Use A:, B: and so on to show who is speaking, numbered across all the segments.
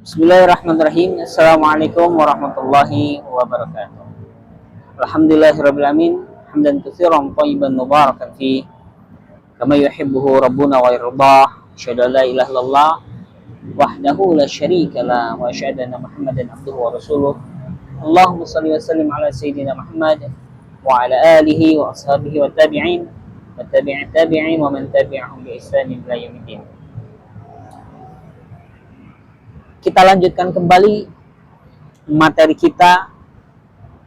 A: Bismillahirrahmanirrahim. Assalamualaikum warahmatullahi wabarakatuh. Alhamdulillahirabbil alamin. Hamdan katsiran thayyiban mubarakan fi kama yuhibbuhu rabbuna wa yardah. Asyhadu an la ilaha illallah wahdahu la syarika la wa asyhadu anna Muhammadan abduhu wa rasuluh. Allahumma shalli wa sallim ala sayyidina Muhammad wa ala alihi wa ashabihi wa tabi'in wa tabi'in tabi'in wa man tabi'ahum bi ihsanin ila yaumiddin. Kita lanjutkan kembali materi kita,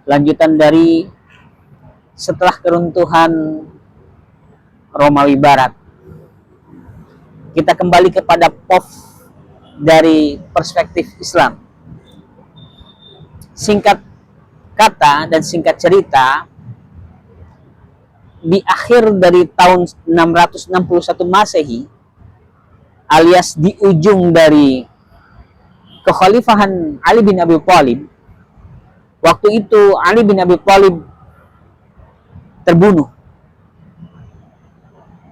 A: lanjutan dari setelah keruntuhan Romawi Barat. Kita kembali kepada POV dari perspektif Islam. Singkat kata dan singkat cerita, di akhir dari tahun 661 Masehi, alias di ujung dari kekhalifahan Ali bin Abi Thalib, waktu itu Ali bin Abi Thalib terbunuh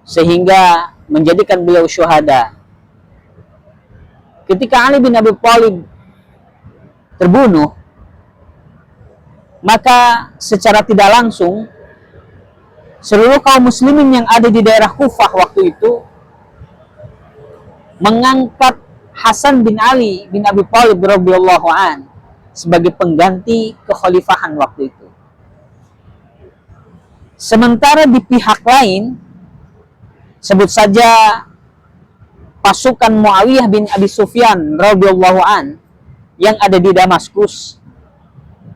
A: sehingga menjadikan beliau syuhada. Ketika Ali bin Abi Thalib terbunuh, maka secara tidak langsung seluruh kaum muslimin yang ada di daerah Kufah waktu itu mengangkat Hasan bin Ali bin Abi Thalib radhiyallahu an sebagai pengganti kekhalifahan waktu itu. Sementara di pihak lain, sebut saja pasukan Muawiyah bin Abi Sufyan radhiyallahu an yang ada di Damaskus,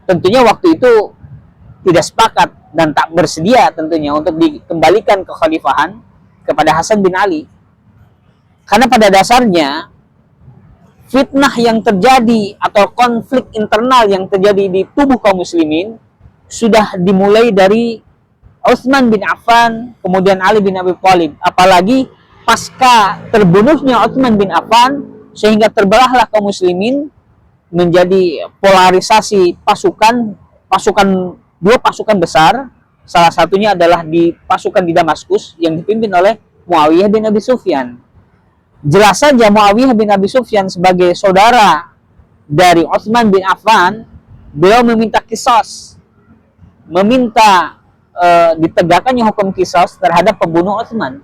A: tentunya waktu itu tidak sepakat dan tak bersedia tentunya untuk dikembalikan kekhalifahan kepada Hasan bin Ali. Karena pada dasarnya fitnah yang terjadi atau konflik internal yang terjadi di tubuh kaum muslimin sudah dimulai dari Utsman bin Affan, kemudian Ali bin Abi Thalib. Apalagi pasca terbunuhnya Utsman bin Affan, sehingga terbelahlah kaum muslimin menjadi polarisasi dua pasukan besar. Salah satunya adalah di pasukan di Damaskus yang dipimpin oleh Muawiyah bin Abi Sufyan. Jelas saja Muawiyah bin Abi Sufyan sebagai saudara dari Utsman bin Affan, beliau meminta qisas, meminta ditegakkannya hukum qisas terhadap pembunuh Utsman.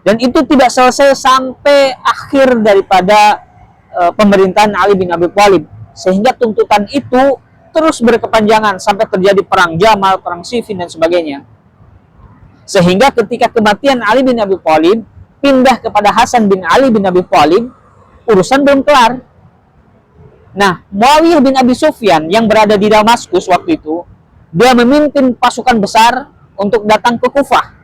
A: Dan itu tidak selesai sampai akhir daripada pemerintahan Ali bin Abi Thalib, sehingga tuntutan itu terus berkepanjangan sampai terjadi perang Jamal, perang Siffin dan sebagainya. Sehingga ketika kematian Ali bin Abi Thalib pindah kepada Hasan bin Ali bin Abi Thalib, urusan belum kelar. Nah, Muawiyah bin Abi Sufyan yang berada di Damaskus waktu itu, dia memimpin pasukan besar untuk datang ke Kufah.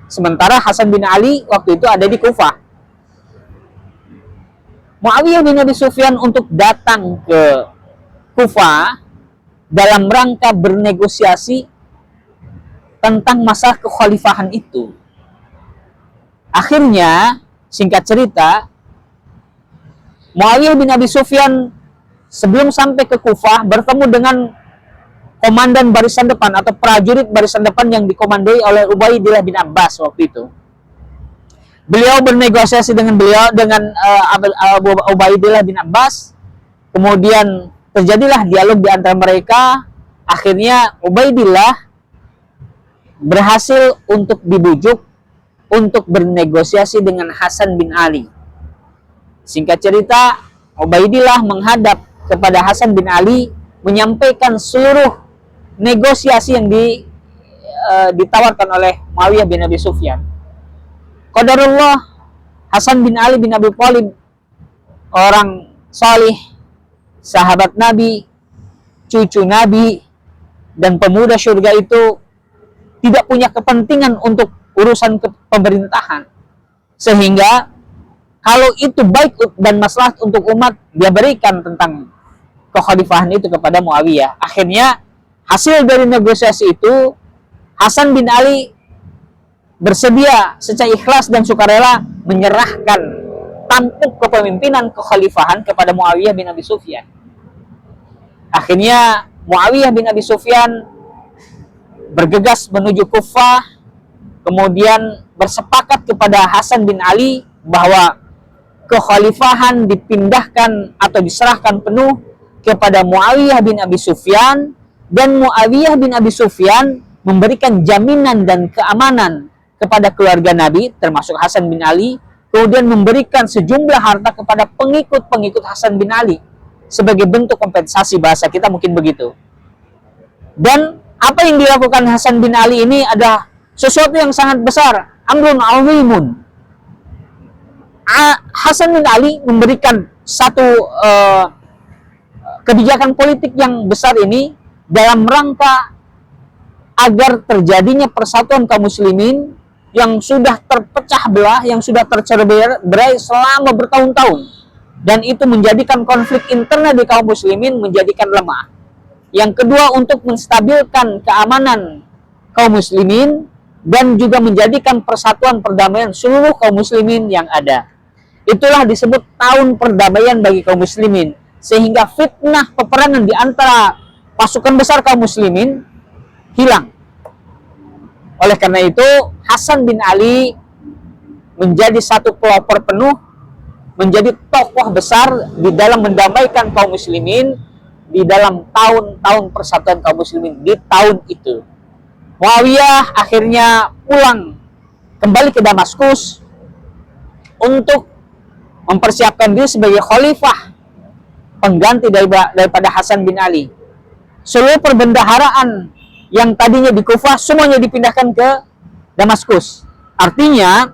A: Sementara Hasan bin Ali waktu itu ada di Kufah. Muawiyah bin Abi Sufyan untuk datang ke Kufah dalam rangka bernegosiasi tentang masalah kekhalifahan itu. Akhirnya, singkat cerita, Muawiyah bin Abi Sufyan sebelum sampai ke Kufah bertemu dengan komandan barisan depan atau prajurit barisan depan yang dikomandoi oleh Ubaidillah bin Abbas waktu itu. Beliau bernegosiasi dengan Ubaidillah bin Abbas, kemudian terjadilah dialog di antara mereka. Akhirnya Ubaidillah berhasil untuk dibujuk untuk bernegosiasi dengan Hasan bin Ali. Singkat cerita, Ubaidillah menghadap kepada Hasan bin Ali menyampaikan seluruh negosiasi yang ditawarkan oleh Muawiyah bin Abi Sufyan. Qadarullah, Hasan bin Ali bin Abi Thalib, orang salih, sahabat Nabi, cucu Nabi, dan pemuda surga itu tidak punya kepentingan untuk urusan pemerintahan, sehingga kalau itu baik dan maslahat untuk umat, dia berikan tentang kekhalifahan itu kepada Muawiyah. Akhirnya hasil dari negosiasi itu, Hasan bin Ali bersedia secara ikhlas dan sukarela menyerahkan tampuk kepemimpinan kekhalifahan kepada Muawiyah bin Abi Sufyan. Akhirnya Muawiyah bin Abi Sufyan bergegas menuju Kufah, kemudian bersepakat kepada Hasan bin Ali bahwa kekhalifahan dipindahkan atau diserahkan penuh kepada Muawiyah bin Abi Sufyan, dan Muawiyah bin Abi Sufyan memberikan jaminan dan keamanan kepada keluarga Nabi termasuk Hasan bin Ali, kemudian memberikan sejumlah harta kepada pengikut-pengikut Hasan bin Ali sebagai bentuk kompensasi, bahasa kita mungkin begitu. Dan apa yang dilakukan Hasan bin Ali ini adalah sesuatu yang sangat besar, amrun azimun. Hasan bin Ali memberikan satu kebijakan politik yang besar ini dalam rangka agar terjadinya persatuan kaum muslimin yang sudah terpecah belah, yang sudah tercerai selama bertahun-tahun, dan itu menjadikan konflik internal di kaum muslimin menjadikan lemah. Yang kedua, untuk menstabilkan keamanan kaum muslimin dan juga menjadikan persatuan perdamaian seluruh kaum muslimin yang ada. Itulah disebut tahun perdamaian bagi kaum muslimin, sehingga fitnah peperangan di antara pasukan besar kaum muslimin hilang. Oleh karena itu, Hasan bin Ali menjadi satu pelopor penuh, menjadi tokoh besar di dalam mendamaikan kaum muslimin di dalam tahun-tahun persatuan kaum muslimin di tahun itu. Muawiyah akhirnya pulang kembali ke Damaskus untuk mempersiapkan diri sebagai khalifah pengganti daripada Hasan bin Ali. Seluruh perbendaharaan yang tadinya di Kufah semuanya dipindahkan ke Damaskus. Artinya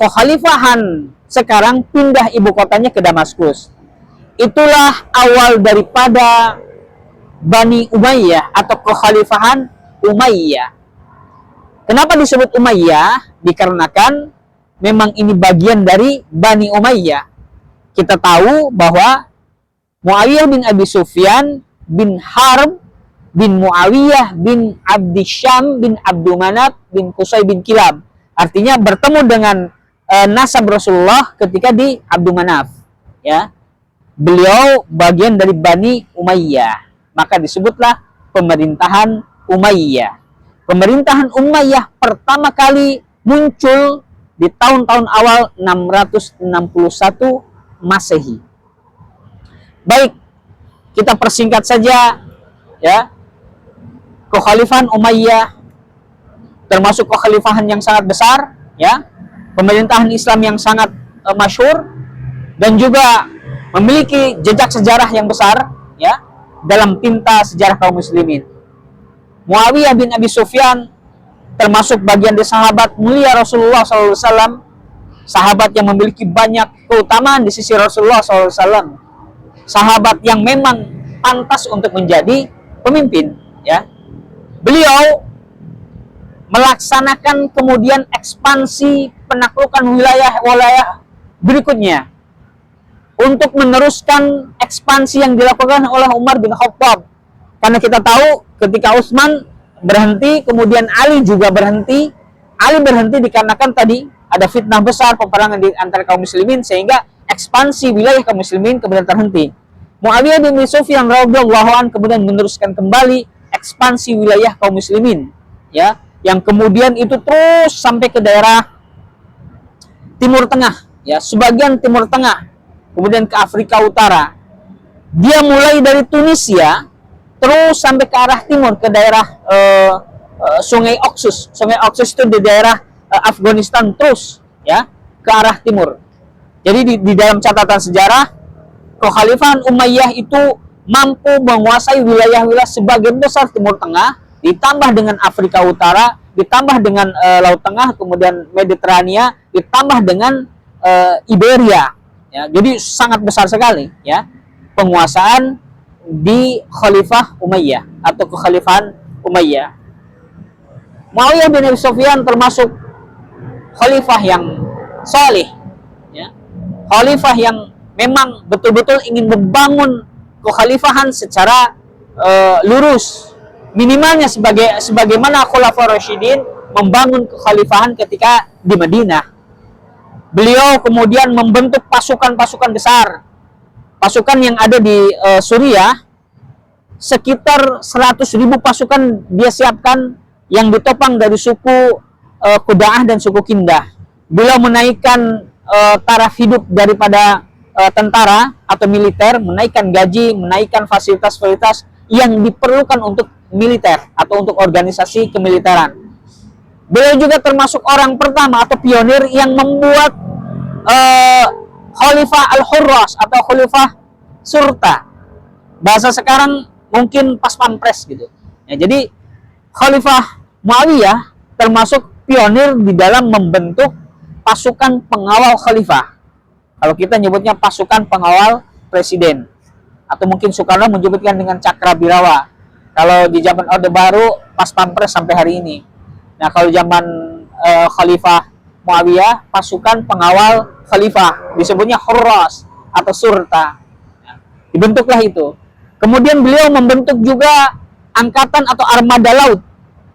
A: kekhalifahan sekarang pindah ibu kotanya ke Damaskus. Itulah awal daripada Bani Umayyah atau kekhalifahan Umayyah. Kenapa disebut Umayyah? Dikarenakan memang ini bagian dari Bani Umayyah. Kita tahu bahwa Muawiyah bin Abi Sufyan bin Harb bin Muawiyah bin Abdi Syam bin Abdul Manaf bin Qusay bin Kilab. Artinya bertemu dengan nasab Rasulullah ketika di Abdul Manaf. Ya, beliau bagian dari Bani Umayyah. Maka disebutlah pemerintahan Umayyah. Pemerintahan Umayyah pertama kali muncul di tahun-tahun awal 661 Masehi. Baik, kita persingkat saja ya. Kekhalifahan Umayyah termasuk kekhalifahan yang sangat besar ya. Pemerintahan Islam yang sangat masyhur dan juga memiliki jejak sejarah yang besar ya dalam tinta sejarah kaum muslimin. Muawiyah bin Abi Sufyan termasuk bagian dari sahabat mulia Rasulullah SAW, sahabat yang memiliki banyak keutamaan di sisi Rasulullah SAW, sahabat yang memang pantas untuk menjadi pemimpin. Ya, beliau melaksanakan kemudian ekspansi penaklukan wilayah-wilayah berikutnya untuk meneruskan ekspansi yang dilakukan oleh Umar bin Khattab. Karena kita tahu ketika Utsman berhenti, kemudian Ali juga berhenti. Ali berhenti dikarenakan tadi ada fitnah besar peperangan di antara kaum muslimin sehingga ekspansi wilayah kaum muslimin kemudian terhenti. Muawiyah bin Sufyan radhiyallahu anhu kemudian meneruskan kembali ekspansi wilayah kaum muslimin, ya, yang kemudian itu terus sampai ke daerah Timur Tengah, ya, sebagian Timur Tengah, kemudian ke Afrika Utara. Dia mulai dari Tunisia terus sampai ke arah timur ke daerah Sungai Oxus. Sungai Oxus itu di daerah Afghanistan terus ya ke arah timur. Jadi di dalam catatan sejarah kekhalifahan Umayyah itu mampu menguasai wilayah-wilayah sebagian besar Timur Tengah, ditambah dengan Afrika Utara, ditambah dengan Laut Tengah, kemudian Mediterania, ditambah dengan Iberia. Ya, jadi sangat besar sekali ya penguasaan di Khalifah Umayyah atau kekhalifahan Umayyah. Muawiyah bin Abi Sufyan termasuk khalifah yang saleh, ya. Khalifah yang memang betul-betul ingin membangun kekhalifahan secara lurus, minimalnya sebagaimana Khulafaur Rasyidin membangun kekhalifahan ketika di Madinah. Beliau kemudian membentuk pasukan-pasukan besar. Pasukan yang ada di Suriah sekitar 100.000 pasukan dia siapkan yang ditopang dari suku Quda'ah dan suku Kindah. Beliau menaikkan taraf hidup daripada tentara atau militer, menaikkan gaji, menaikkan fasilitas-fasilitas yang diperlukan untuk militer atau untuk organisasi kemiliteran. Beliau juga termasuk orang pertama atau pionir yang membuat Khalifah Al-Hurras atau Khalifah Surta. Bahasa sekarang mungkin pas pampres gitu. Ya, jadi Khalifah Muawiyah termasuk pionir di dalam membentuk pasukan pengawal khalifah. Kalau kita nyebutnya pasukan pengawal presiden, atau mungkin Soekarno menyebutkan dengan Cakrawirawa. Kalau di zaman Orde Baru pas pampres sampai hari ini. Nah, kalau zaman Khalifah Muawiyah, pasukan pengawal khalifah, disebutnya Hurras atau Surta. Nah, dibentuklah itu. Kemudian beliau membentuk juga angkatan atau armada laut.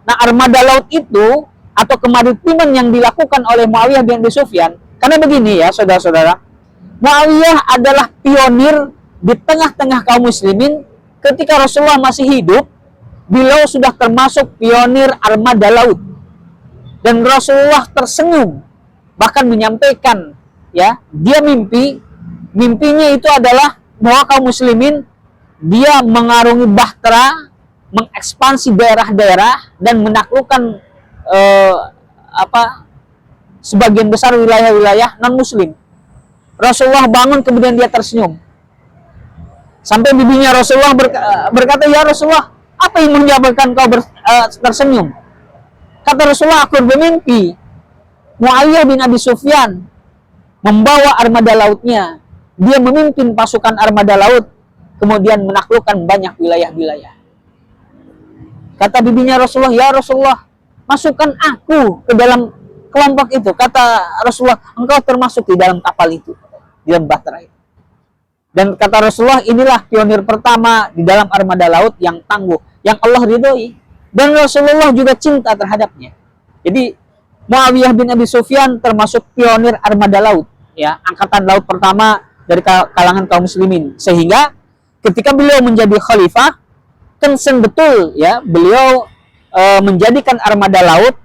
A: Nah, armada laut itu atau kemaritiman yang dilakukan oleh Muawiyah bin Abi Sufyan, karena begini ya saudara-saudara, Muawiyah adalah pionir di tengah-tengah kaum muslimin. Ketika Rasulullah masih hidup, beliau sudah termasuk pionir armada laut. Dan Rasulullah tersenyum, bahkan menyampaikan, ya, dia mimpinya itu adalah bahwa kaum muslimin dia mengarungi bahtera, mengekspansi daerah-daerah dan menaklukkan sebagian besar wilayah-wilayah non-muslim. Rasulullah bangun, kemudian dia tersenyum. Sampai bibinya Rasulullah berkata, ya Rasulullah, apa yang menyebabkan kau tersenyum? Kata Rasulullah, aku bermimpi Muawiyah bin Abi Sufyan membawa armada lautnya. Dia memimpin pasukan armada laut, kemudian menaklukkan banyak wilayah-wilayah. Kata bibinya Rasulullah, ya Rasulullah, masukkan aku ke dalam kelompok itu. Kata Rasulullah, engkau termasuk di dalam kapal itu, di dalam bahtera itu. Dan kata Rasulullah, inilah pionir pertama di dalam armada laut yang tangguh, yang Allah ridhoi. Dan Rasulullah juga cinta terhadapnya. Jadi Muawiyah bin Abi Sufyan termasuk pionir armada laut, ya, angkatan laut pertama dari kalangan kaum muslimin. Sehingga ketika beliau menjadi khalifah, concern betul, ya, beliau menjadikan armada laut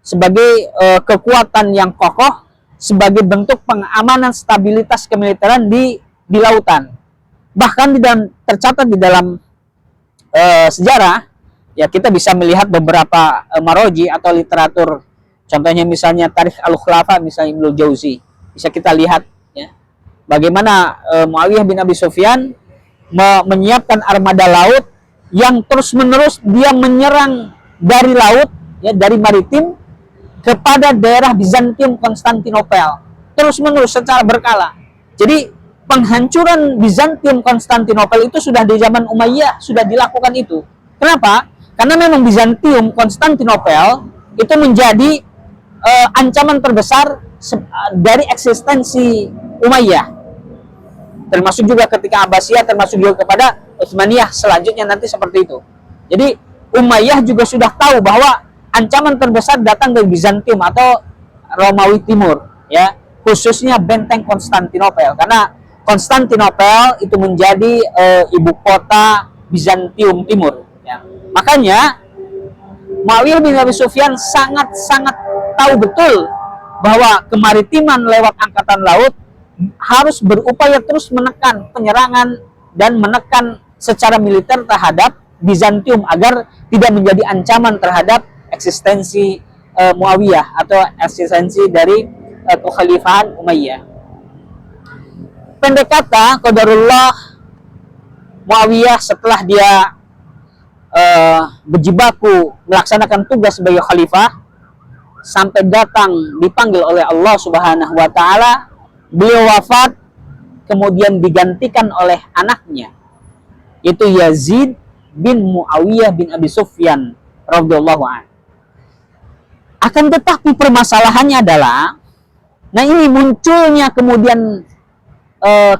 A: sebagai kekuatan yang kokoh, sebagai bentuk pengamanan stabilitas kemiliteran di lautan. Bahkan tercatat di dalam sejarah, ya, kita bisa melihat beberapa maroji atau literatur, contohnya misalnya Tarikh Al-Khulafa, misalnya Ibnu Jauzi, bisa kita lihat, ya, bagaimana Muawiyah bin Abi Sufyan menyiapkan armada laut yang terus-menerus dia menyerang dari laut, ya, dari maritim kepada daerah Bizantium Konstantinopel, terus-menerus secara berkala. Jadi penghancuran Bizantium Konstantinopel itu sudah di zaman Umayyah sudah dilakukan itu. Kenapa? Karena memang Bizantium Konstantinopel itu menjadi ancaman terbesar dari eksistensi Umayyah. Termasuk juga ketika Abbasiyah, termasuk juga kepada Utsmaniyah selanjutnya nanti seperti itu. Jadi Umayyah juga sudah tahu bahwa ancaman terbesar datang dari Bizantium atau Romawi Timur, ya, khususnya benteng Konstantinopel, karena Konstantinopel itu menjadi ibu kota Bizantium Timur, ya. Makanya Muawiyah bin Abi Sufyan sangat-sangat tahu betul bahwa kemaritiman lewat angkatan laut harus berupaya terus menekan penyerangan dan menekan secara militer terhadap Bizantium agar tidak menjadi ancaman terhadap eksistensi Muawiyah atau eksistensi dari kekhalifahan Umayyah. Pendek kata, qadarullah, Muawiyah setelah dia berjibaku melaksanakan tugas sebagai khalifah sampai datang dipanggil oleh Allah Subhanahu wa taala, beliau wafat, kemudian digantikan oleh anaknya, yaitu Yazid bin Muawiyah bin Abi Sufyan radhiyallahu anhu. Akan tetapi permasalahannya adalah, nah ini munculnya kemudian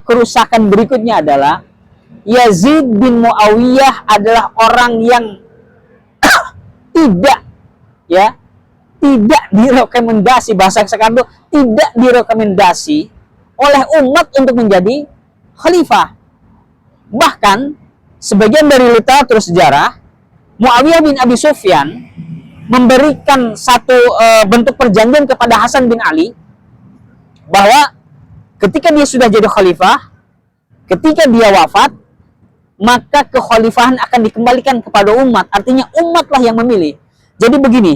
A: kerusakan berikutnya adalah Yazid bin Muawiyah adalah orang yang tidak direkomendasi, bahasa sekarang itu tidak direkomendasi oleh umat untuk menjadi khalifah. Bahkan sebagian dari literatur sejarah, Muawiyah bin Abi Sufyan memberikan satu bentuk perjanjian kepada Hasan bin Ali bahwa ketika dia sudah jadi khalifah, ketika dia wafat, maka kekhalifahan akan dikembalikan kepada umat. Artinya umatlah yang memilih. Jadi begini,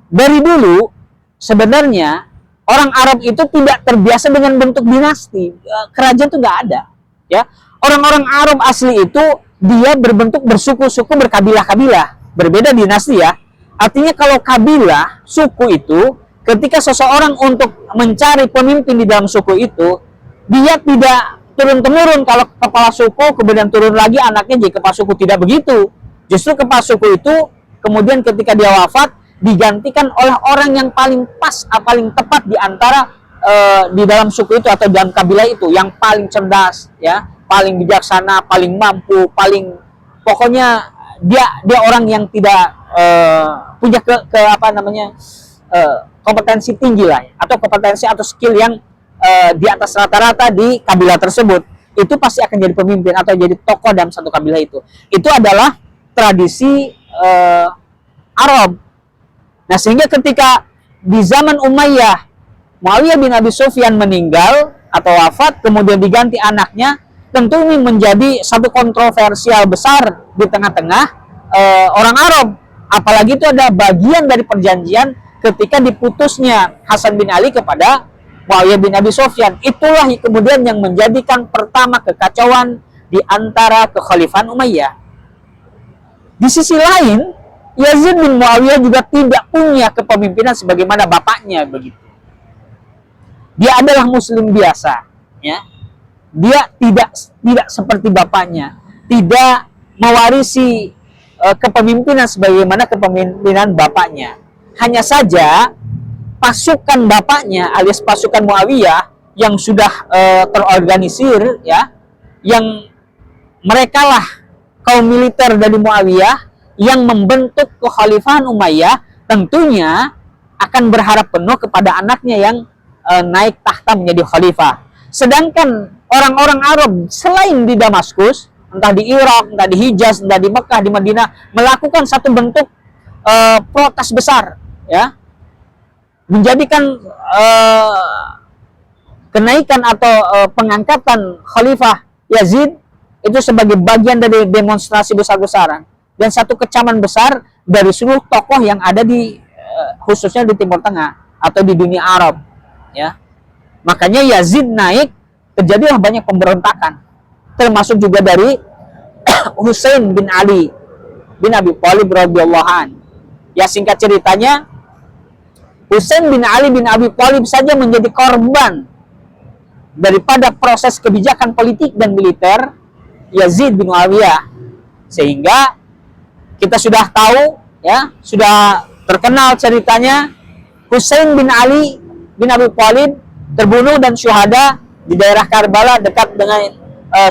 A: dari dulu sebenarnya orang Arab itu tidak terbiasa dengan bentuk dinasti. Kerajaan itu nggak ada. Ya, orang-orang Arab asli itu dia berbentuk bersuku-suku, berkabilah-kabilah. Berbeda dinasti ya. Artinya kalau kabilah, suku itu, ketika seseorang untuk mencari pemimpin di dalam suku itu, dia tidak turun-temurun. Kalau kepala suku, kemudian turun lagi anaknya jadi kepala suku. Tidak begitu. Justru kepala suku itu, kemudian ketika dia wafat, digantikan oleh orang yang paling pas, paling tepat di antara di dalam suku itu atau dalam kabilah itu, yang paling cerdas, ya, paling bijaksana, paling mampu, paling pokoknya dia orang yang tidak punya kompetensi tinggi lah, atau kompetensi atau skill yang di atas rata-rata di kabilah tersebut. Itu pasti akan jadi pemimpin atau jadi tokoh dalam satu kabilah itu. Itu adalah tradisi Arab. Nah, sehingga ketika di zaman Umayyah, Muawiyah bin Abi Sufyan meninggal atau wafat, kemudian diganti anaknya, tentu ini menjadi satu kontroversial besar di tengah-tengah orang Arab. Apalagi itu ada bagian dari perjanjian ketika diputusnya Hasan bin Ali kepada Muawiyah bin Abi Sufyan. Itulah kemudian yang menjadikan pertama kekacauan di antara kekhalifahan Umayyah. Di sisi lain, Yazid bin Muawiyah juga tidak punya kepemimpinan sebagaimana bapaknya begitu. Dia adalah muslim biasa, ya. Dia tidak seperti bapaknya, tidak mewarisi kepemimpinan sebagaimana kepemimpinan bapaknya. Hanya saja pasukan bapaknya alias pasukan Muawiyah yang sudah terorganisir, ya, yang mereka lah kaum militer dari Muawiyah yang membentuk kekhalifahan Umayyah, tentunya akan berharap penuh kepada anaknya yang naik tahta menjadi khalifah. Sedangkan orang-orang Arab selain di Damaskus, entah di Irak, entah di Hijaz, entah di Mekah, di Madinah, melakukan satu bentuk protes besar, ya, menjadikan kenaikan atau pengangkatan Khalifah Yazid itu sebagai bagian dari demonstrasi besar-besaran dan satu kecaman besar dari seluruh tokoh yang ada di khususnya di Timur Tengah atau di dunia Arab, ya. Makanya Yazid naik, terjadilah banyak pemberontakan, termasuk juga dari Husain bin Ali bin Abi Thalib radhiyallahu an. Ya, singkat ceritanya, Husain bin Ali bin Abi Thalib saja menjadi korban daripada proses kebijakan politik dan militer Yazid bin Muawiyah, sehingga kita sudah tahu, ya, sudah terkenal ceritanya Husain bin Ali bin Abi Thalib terbunuh dan syuhada di daerah Karbala dekat dengan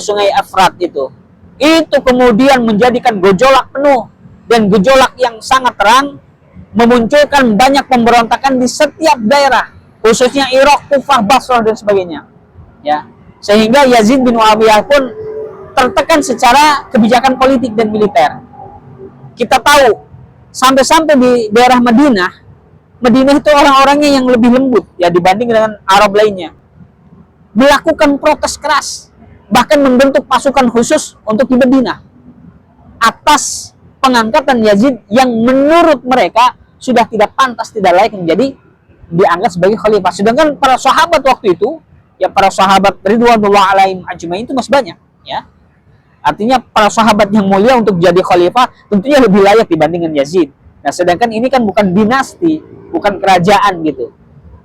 A: sungai Efrat itu. Itu kemudian menjadikan gejolak penuh dan gejolak yang sangat terang, memunculkan banyak pemberontakan di setiap daerah, khususnya Irak, Kufah, Basrah dan sebagainya. Ya, sehingga Yazid bin Muawiyah pun tertekan secara kebijakan politik dan militer. Kita tahu sampai-sampai di daerah Madinah itu orang-orangnya yang lebih lembut, ya, dibanding dengan Arab lainnya, melakukan protes keras, bahkan membentuk pasukan khusus untuk di Madinah atas pengangkatan Yazid yang menurut mereka sudah tidak pantas, tidak layak menjadi dianggap sebagai khalifah. Sedangkan para sahabat waktu itu, ya, para sahabat ridwanullah alaihim ajmain itu masih banyak, ya. Artinya para sahabat yang mulia untuk jadi khalifah tentunya lebih layak dibandingkan Yazid. Nah, sedangkan ini kan bukan dinasti, bukan kerajaan gitu.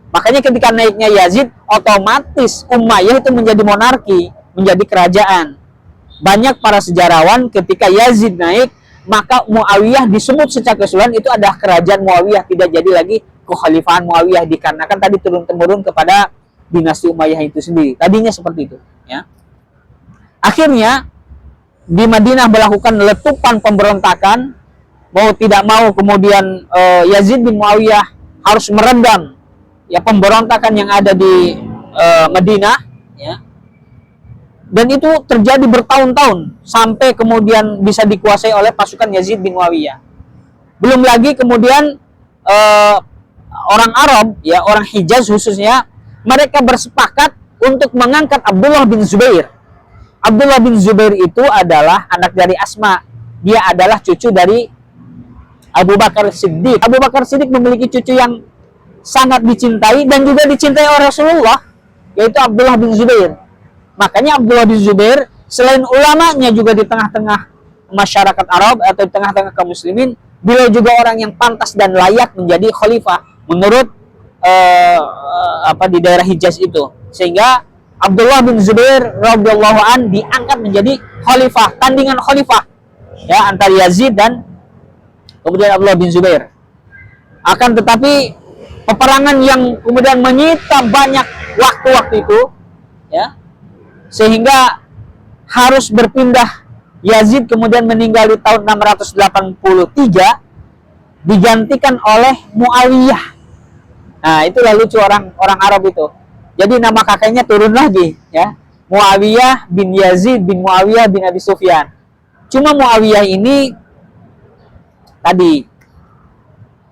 A: Makanya ketika naiknya Yazid, otomatis Umayyah itu menjadi monarki, menjadi kerajaan. Banyak para sejarawan ketika Yazid naik, maka Muawiyah disebut secara keseluruhan itu adalah kerajaan Muawiyah, tidak jadi lagi kekhalifahan Muawiyah, dikarenakan tadi turun-temurun kepada dinasti Umayyah itu sendiri. Tadinya seperti itu, ya. Akhirnya di Madinah melakukan letupan pemberontakan, mau tidak mau kemudian Yazid bin Muawiyah harus meredam, ya, pemberontakan yang ada di Madinah, ya. Dan itu terjadi bertahun-tahun sampai kemudian bisa dikuasai oleh pasukan Yazid bin Muawiyah. Belum lagi kemudian orang Arab, ya, orang Hijaz khususnya mereka bersepakat untuk mengangkat Abdullah bin Zubair. Abdullah bin Zubair itu adalah anak dari Asma. Dia adalah cucu dari Abu Bakar Siddiq. Abu Bakar Siddiq memiliki cucu yang sangat dicintai dan juga dicintai oleh Rasulullah, yaitu Abdullah bin Zubair. Makanya Abdullah bin Zubair selain ulamanya juga di tengah-tengah masyarakat Arab atau di tengah-tengah kaum muslimin, beliau juga orang yang pantas dan layak menjadi khalifah menurut di daerah Hijaz itu. Sehingga Abdullah bin Zubair radhiyallahu an diangkat menjadi khalifah, tandingan khalifah ya antara Yazid dan kemudian Abdullah bin Zubair. Akan tetapi peperangan yang kemudian menyita banyak waktu itu ya, sehingga harus berpindah. Yazid kemudian meninggal di tahun 683, digantikan oleh Muawiyah. Nah, itulah lucu orang Arab itu. Jadi nama kakeknya turun lagi ya. Muawiyah bin Yazid bin Muawiyah bin Abi Sufyan. Cuma Muawiyah ini tadi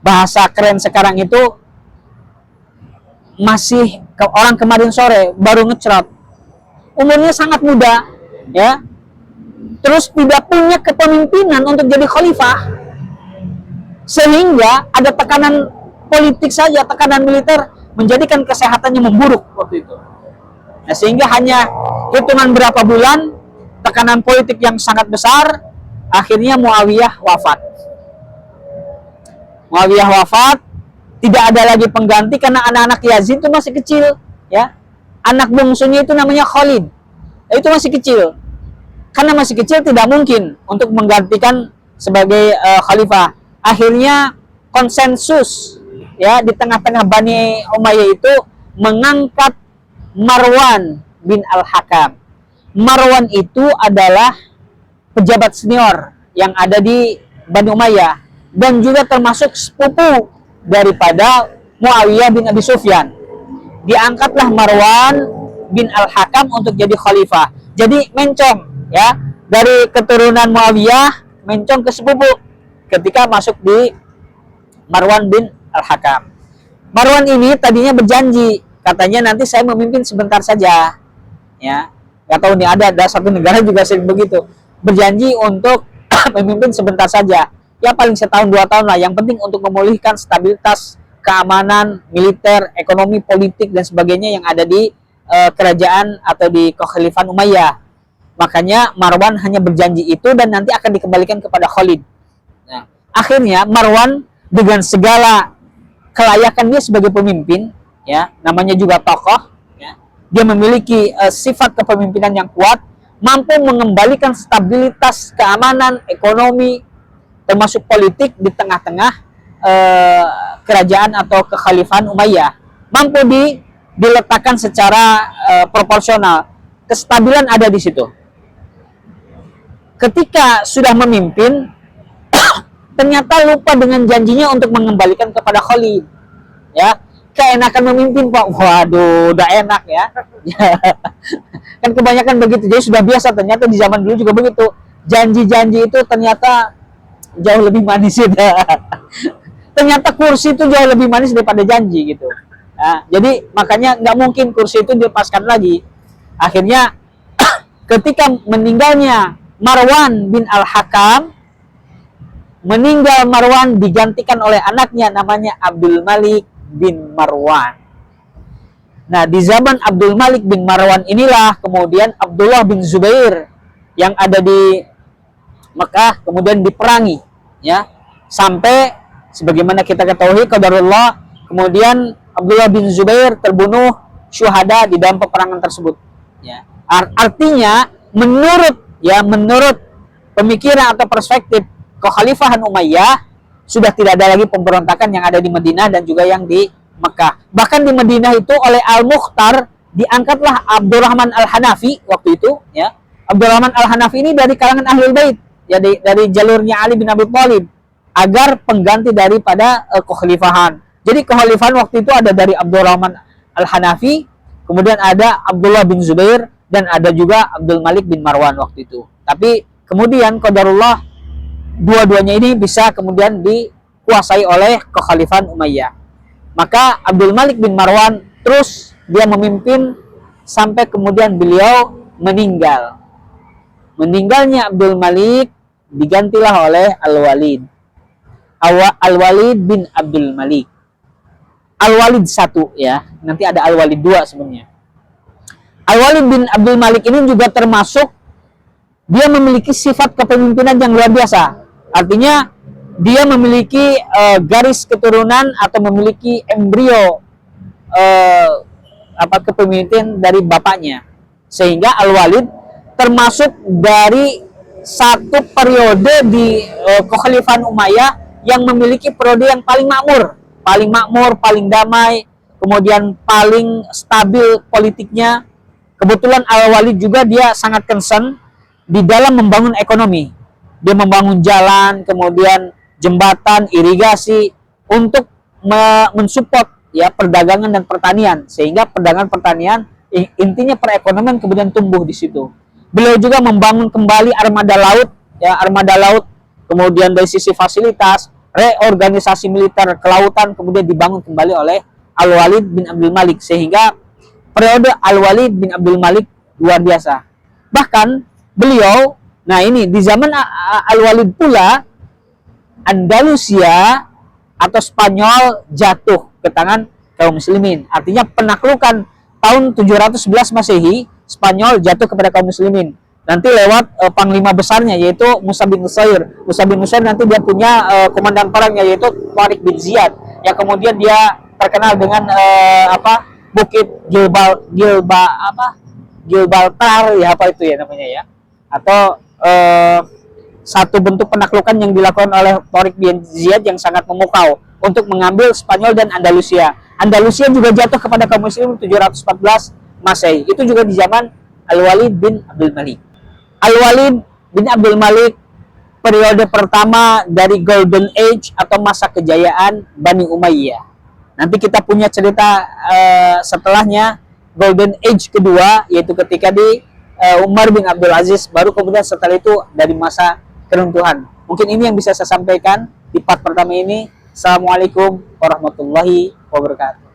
A: bahasa keren sekarang itu masih orang kemarin sore baru ngecrot. Umurnya sangat muda ya. Terus tidak punya kepemimpinan untuk jadi khalifah, sehingga ada tekanan politik saja, tekanan militer menjadikan kesehatannya memburuk waktu itu. Nah, sehingga hanya hitungan berapa bulan, tekanan politik yang sangat besar, akhirnya Muawiyah wafat. Muawiyah wafat, tidak ada lagi pengganti karena anak-anak Yazid itu masih kecil, ya. Anak bungsunya itu namanya Khalid, itu masih kecil. Karena masih kecil tidak mungkin untuk menggantikan sebagai khalifah. Akhirnya konsensus ya di tengah-tengah Bani Umayyah itu mengangkat Marwan bin Al-Hakam. Marwan itu adalah pejabat senior yang ada di Bani Umayyah dan juga termasuk sepupu daripada Muawiyah bin Abi Sufyan. Diangkatlah Marwan bin Al-Hakam untuk jadi khalifah. Jadi mencong ya, dari keturunan Muawiyah mencong ke sepupu ketika masuk di Marwan bin Al-Hakam. Marwan ini tadinya berjanji, katanya nanti saya memimpin sebentar saja ya. Gak tahu nih, ada satu negara juga sering begitu, berjanji untuk memimpin sebentar saja ya, paling setahun 2 tahun lah, yang penting untuk memulihkan stabilitas keamanan militer, ekonomi, politik dan sebagainya yang ada di kerajaan atau di kekhalifahan Umayyah. Makanya Marwan hanya berjanji itu dan nanti akan dikembalikan kepada Khalid. Nah, akhirnya Marwan dengan segala kelayakan dia sebagai pemimpin, ya, namanya juga tokoh, ya, dia memiliki sifat kepemimpinan yang kuat, mampu mengembalikan stabilitas keamanan, ekonomi, termasuk politik di tengah-tengah kerajaan atau kekhalifahan Umayyah. Mampu diletakkan secara proporsional. Kestabilan ada di situ. Ketika sudah memimpin, ternyata lupa dengan janjinya untuk mengembalikan kepada Khalid. Ya, keenakan memimpin Pak. Waduh, udah enak ya. Kan kebanyakan begitu. Jadi sudah biasa, ternyata di zaman dulu juga begitu. Janji-janji itu ternyata jauh lebih manis itu. Ternyata kursi itu jauh lebih manis daripada janji gitu. Nah, jadi makanya nggak mungkin kursi itu dilepaskan lagi. Akhirnya ketika meninggalnya Marwan bin Al-Hakam, meninggal Marwan digantikan oleh anaknya namanya Abdul Malik bin Marwan. Nah, di zaman Abdul Malik bin Marwan inilah kemudian Abdullah bin Zubair yang ada di Mekah kemudian diperangi, ya, sampai sebagaimana kita ketahui qadarullah, kemudian Abdullah bin Zubair terbunuh syuhada di dalam peperangan tersebut, ya. Artinya menurut pemikiran atau perspektif kekhalifahan Umayyah, sudah tidak ada lagi pemberontakan yang ada di Madinah dan juga yang di Mekah. Bahkan di Madinah itu oleh Al-Mukhtar diangkatlah Abdurrahman Al-Hanafi waktu itu, ya. Abdurrahman Al-Hanafi ini dari kalangan Ahlul Bait, ya, dari jalurnya Ali bin Abi Thalib, agar pengganti daripada kekhalifahan. Jadi kekhalifahan waktu itu ada dari Abdurrahman Al-Hanafi, kemudian ada Abdullah bin Zubair, dan ada juga Abdul Malik bin Marwan waktu itu. Tapi kemudian qadarullah dua-duanya ini bisa kemudian dikuasai oleh kekhalifahan Umayyah. Maka Abdul Malik bin Marwan terus dia memimpin sampai kemudian beliau meninggal. Meninggalnya Abdul Malik digantilah oleh Al-Walid. Al-Walid bin Abdul Malik. Al-Walid 1 ya, nanti ada Al-Walid 2 sebenarnya. Al-Walid bin Abdul Malik ini juga termasuk dia memiliki sifat kepemimpinan yang luar biasa. Artinya dia memiliki garis keturunan atau memiliki embrio kepemimpinan dari bapaknya. Sehingga Al-Walid termasuk dari satu periode di kekhalifahan Umayyah yang memiliki periode yang paling makmur, paling damai, kemudian paling stabil politiknya. Kebetulan Al-Walid juga dia sangat concern di dalam membangun ekonomi. Dia membangun jalan, kemudian jembatan, irigasi untuk mensupport ya perdagangan dan pertanian, sehingga perdagangan pertanian intinya perekonomian kemudian tumbuh di situ. Beliau juga membangun kembali armada laut, ya armada laut. Kemudian dari sisi fasilitas, reorganisasi militer kelautan kemudian dibangun kembali oleh Al-Walid bin Abdul Malik, sehingga periode Al-Walid bin Abdul Malik luar biasa. Bahkan beliau, nah ini di zaman Al-Walid pula Andalusia atau Spanyol jatuh ke tangan kaum muslimin. Artinya penaklukan tahun 711 Masehi, Spanyol jatuh kepada kaum muslimin. Nanti lewat panglima besarnya yaitu Musa bin Nusair. Musa bin Nusair nanti dia punya komandan perangnya yaitu Tariq bin Ziyad, yang kemudian dia terkenal dengan Bukit Gibraltar ya, apa itu ya namanya ya, atau satu bentuk penaklukan yang dilakukan oleh Tariq bin Ziyad yang sangat memukau untuk mengambil Spanyol dan Andalusia. Andalusia juga jatuh kepada kaum muslim 714 Masehi. Itu juga di zaman Al-Walid bin Abdul Malik. Al-Walid bin Abdul Malik periode pertama dari Golden Age atau masa kejayaan Bani Umayyah. Nanti kita punya cerita setelahnya Golden Age kedua, yaitu ketika di Umar bin Abdul Aziz, baru kemudian setelah itu dari masa keruntuhan. Mungkin ini yang bisa saya sampaikan di part pertama ini. Assalamualaikum warahmatullahi wabarakatuh.